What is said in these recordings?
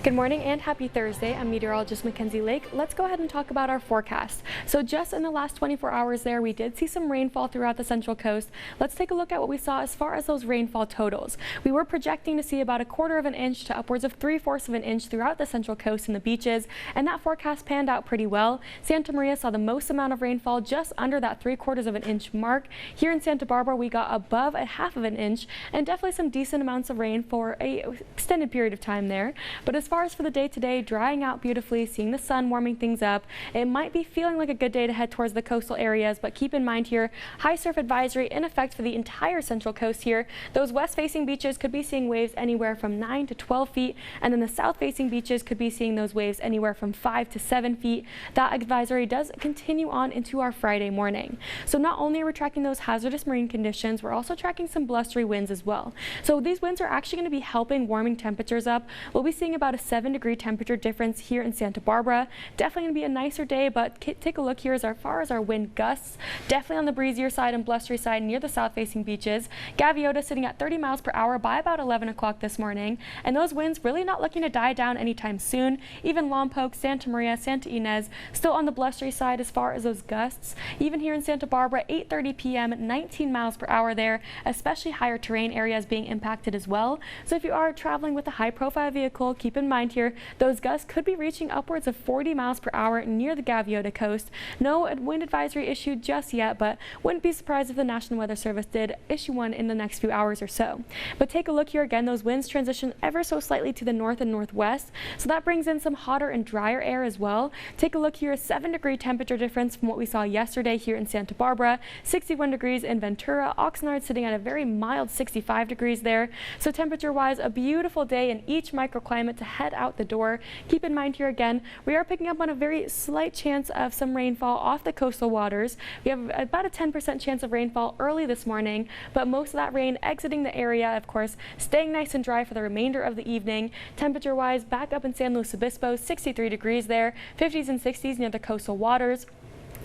Good morning and happy Thursday. I'm meteorologist Mackenzie Lake. Let's go ahead and talk about our forecast. So just in the last 24 hours there, we did see some rainfall throughout the Central Coast. Let's take a look at what we saw as far as those rainfall totals. We were projecting to see about 1/4 of an inch to upwards of 3/4 of an inch throughout the Central Coast and the beaches, and that forecast panned out pretty well. Santa Maria saw the most amount of rainfall, just under that 3/4 of an inch mark. Here in Santa Barbara, we got above 1/2 of an inch, and definitely some decent amounts of rain for an extended period of time there. But as far as for the day today, drying out beautifully, seeing the sun warming things up. It might be feeling like a good day to head towards the coastal areas, but keep in mind here, high surf advisory in effect for the entire Central Coast here. Those west-facing beaches could be seeing waves anywhere from 9 to 12 feet, and then the south-facing beaches could be seeing those waves anywhere from 5 to 7 feet. That advisory does continue on into our Friday morning. So not only are we tracking those hazardous marine conditions, we're also tracking some blustery winds as well. So these winds are actually going to be helping warming temperatures up. We'll be seeing about a 7-degree temperature difference here in Santa Barbara. Definitely going to be a nicer day, but take a look here as far as our wind gusts. Definitely on the breezier side and blustery side near the south-facing beaches. Gaviota sitting at 30 miles per hour by about 11 o'clock this morning, and those winds really not looking to die down anytime soon. Even Lompoc, Santa Maria, Santa Ynez still on the blustery side as far as those gusts. Even here in Santa Barbara, 8:30 p.m., 19 miles per hour there, especially higher terrain areas being impacted as well. So if you are traveling with a high-profile vehicle, keep in mind here, those gusts could be reaching upwards of 40 miles per hour near the Gaviota coast. No wind advisory issued just yet, but wouldn't be surprised if the National Weather Service did issue one in the next few hours or so. But take a look here again, those winds transition ever so slightly to the north and northwest, so that brings in some hotter and drier air as well. Take a look here, a 7-degree temperature difference from what we saw yesterday here in Santa Barbara, 61 degrees in Ventura, Oxnard sitting at a very mild 65 degrees there. So temperature-wise, a beautiful day in each microclimate to head out the door. Keep in mind here again, we are picking up on a very slight chance of some rainfall off the coastal waters. We have about a 10% chance of rainfall early this morning, but most of that rain exiting the area, of course, staying nice and dry for the remainder of the evening. Temperature-wise, back up in San Luis Obispo, 63 degrees there, 50s and 60s near the coastal waters.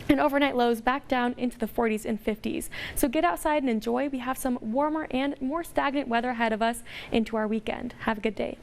And overnight lows back down into the 40s and 50s. So get outside and enjoy. We have some warmer and more stagnant weather ahead of us into our weekend. Have a good day.